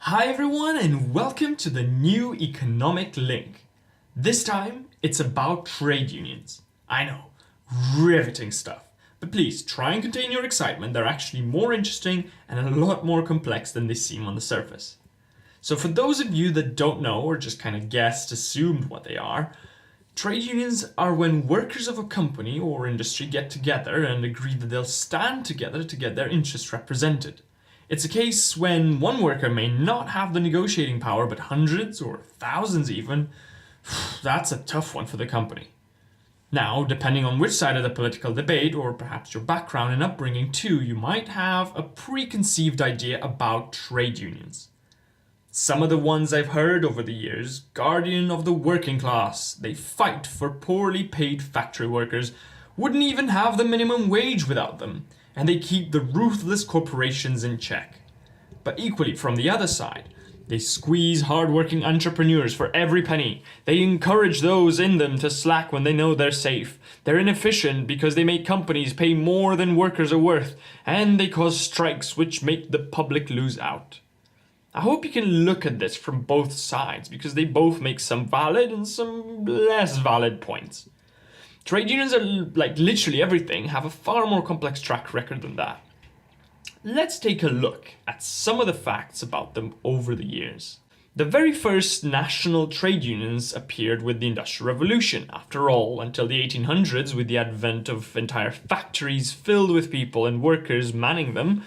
Hi everyone and welcome to the new economic link. This time it's about trade unions. I know, riveting stuff. But please try and contain your excitement. They're actually more interesting and a lot more complex than they seem on the surface. So for those of you that don't know or just kind of guessed, assumed what they are, trade unions are when workers of a company or industry get together and agree that they'll stand together to get their interests represented. It's a case when one worker may not have the negotiating power, but hundreds or thousands even. That's a tough one for the company. Now, depending on which side of the political debate, or perhaps your background and upbringing too, you might have a preconceived idea about trade unions. Some of the ones I've heard over the years: guardian of the working class, they fight for poorly paid factory workers, wouldn't even have the minimum wage without them, and they keep the ruthless corporations in check. But equally from the other side, they squeeze hard-working entrepreneurs for every penny. They encourage those in them to slack when they know they're safe. They're inefficient because they make companies pay more than workers are worth, and they cause strikes which make the public lose out. I hope you can look at this from both sides because they both make some valid and some less valid points. Trade unions are like literally everything, have a far more complex track record than that. Let's take a look at some of the facts about them over the years. The very first national trade unions appeared with the Industrial Revolution. After all, until the 1800s, with the advent of entire factories filled with people and workers manning them,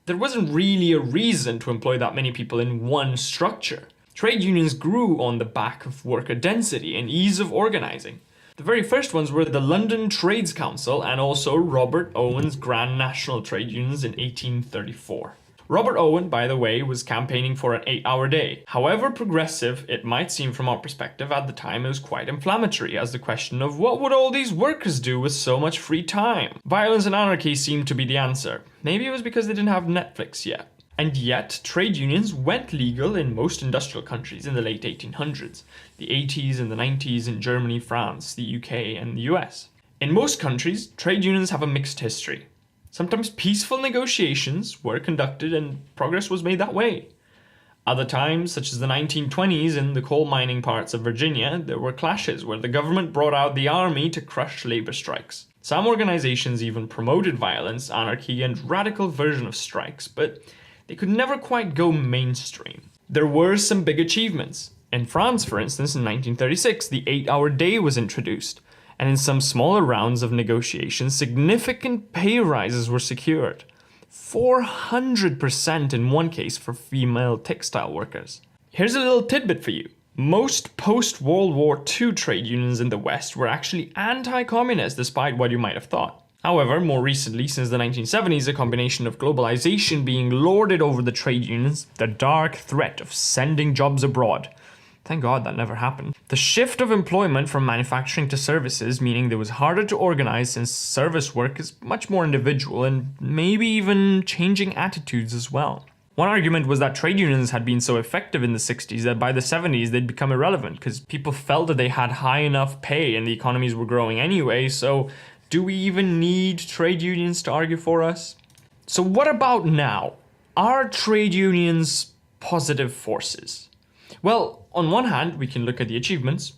there wasn't really a reason to employ that many people in one structure. Trade unions grew on the back of worker density and ease of organizing. The very first ones were the London Trades Council and also Robert Owen's Grand National Trade Unions in 1834. Robert Owen, by the way, was campaigning for an 8-hour day. However progressive it might seem from our perspective, at the time it was quite inflammatory, as the question of what would all these workers do with so much free time? Violence and anarchy seemed to be the answer. Maybe it was because they didn't have Netflix yet. And yet, trade unions went legal in most industrial countries in the late 1800s, the 80s and the 90s in Germany, France, the UK, and the US. In most countries, trade unions have a mixed history. Sometimes peaceful negotiations were conducted and progress was made that way. Other times, such as the 1920s in the coal mining parts of Virginia, there were clashes where the government brought out the army to crush labor strikes. Some organizations even promoted violence, anarchy, and radical version of strikes, but they could never quite go mainstream. There were some big achievements. In France, for instance, in 1936, the 8-hour day was introduced, and in some smaller rounds of negotiations, significant pay rises were secured. 400% in one case for female textile workers. Here's a little tidbit for you. Most post-World War II trade unions in the West were actually anti-communist, despite what you might have thought. However, more recently, since the 1970s, a combination of globalization being lorded over the trade unions, the dark threat of sending jobs abroad. Thank God that never happened. The shift of employment from manufacturing to services, meaning that it was harder to organize since service work is much more individual, and maybe even changing attitudes as well. One argument was that trade unions had been so effective in the 60s that by the 70s they'd become irrelevant because people felt that they had high enough pay and the economies were growing anyway, so do we even need trade unions to argue for us? So what about now? Are trade unions positive forces? Well, on one hand, we can look at the achievements.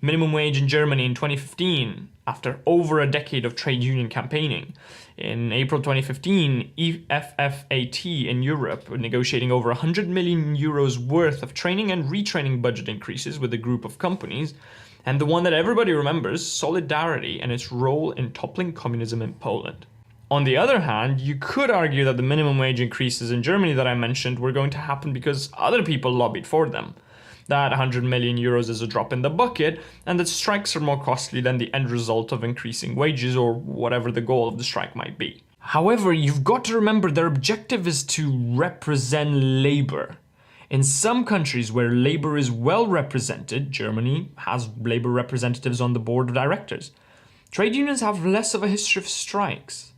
Minimum wage in Germany in 2015, after over a decade of trade union campaigning. In April 2015, FFAT in Europe were negotiating over 100 million euros worth of training and retraining budget increases with a group of companies. And the one that everybody remembers, Solidarity, and its role in toppling communism in Poland. On the other hand, you could argue that the minimum wage increases in Germany that I mentioned were going to happen because other people lobbied for them. That 100 million euros is a drop in the bucket, and that strikes are more costly than the end result of increasing wages or whatever the goal of the strike might be. However, you've got to remember their objective is to represent labor. In some countries where labor is well represented, Germany has labor representatives on the board of directors. Trade unions have less of a history of strikes.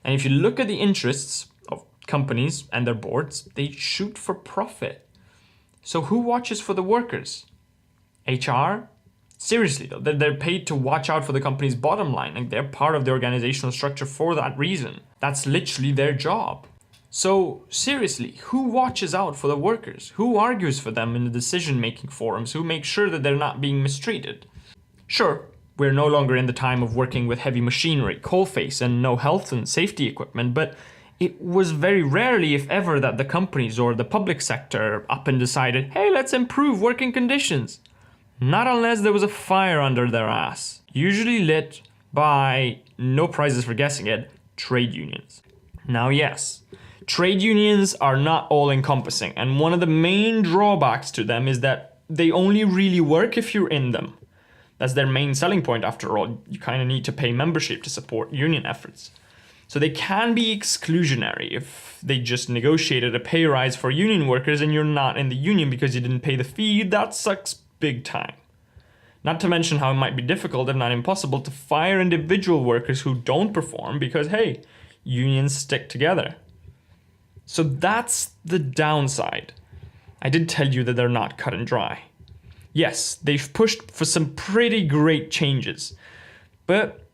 And if you look at the interests of companies and their boards, they shoot for profit. So who watches for the workers? HR? Seriously though, they're paid to watch out for the company's bottom line, and they're part of the organizational structure for that reason. That's literally their job. So seriously, who watches out for the workers? Who argues for them in the decision-making forums? Who makes sure that they're not being mistreated? Sure, we're no longer in the time of working with heavy machinery, coalface, and no health and safety equipment, but it was very rarely, if ever, that the companies or the public sector up and decided, hey, let's improve working conditions. Not unless there was a fire under their ass, usually lit by, no prizes for guessing it, trade unions. Now yes, trade unions are not all-encompassing, and one of the main drawbacks to them is that they only really work if you're in them. That's their main selling point after all. You kind of need to pay membership to support union efforts. So they can be exclusionary if they just negotiated a pay rise for union workers and you're not in the union because you didn't pay the fee. That sucks big time. Not to mention how it might be difficult, if not impossible, to fire individual workers who don't perform because, hey, unions stick together. So that's the downside. I did tell you that they're not cut and dry. Yes, they've pushed for some pretty great changes, but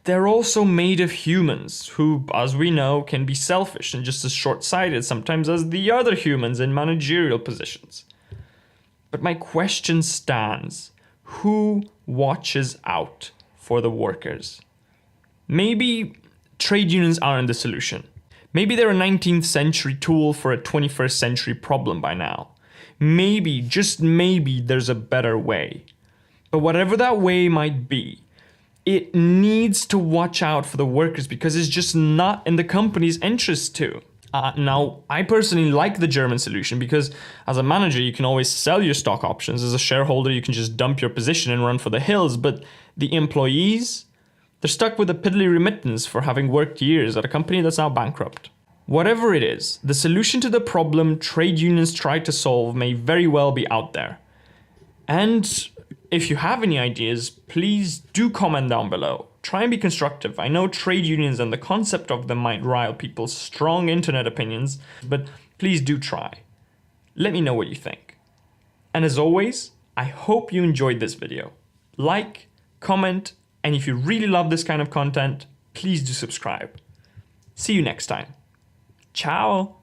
they're also made of humans who, as we know, can be selfish and just as short-sighted sometimes as the other humans in managerial positions. But my question stands. Who watches out for the workers? Maybe trade unions aren't the solution. Maybe they're a 19th century tool for a 21st century problem by now. Maybe, just maybe, there's a better way. But whatever that way might be, it needs to watch out for the workers because it's just not in the company's interest to. Now, I personally like the German solution because as a manager, you can always sell your stock options. As a shareholder, you can just dump your position and run for the hills. But the employees, they're stuck with a piddly remittance for having worked years at a company that's now bankrupt. Whatever it is, the solution to the problem trade unions try to solve may very well be out there. And if you have any ideas, please do comment down below. Try and be constructive. I know trade unions and the concept of them might rile people's strong internet opinions, but please do try. Let me know what you think. And as always, I hope you enjoyed this video. Like, comment, and if you really love this kind of content, please do subscribe. See you next time. Ciao!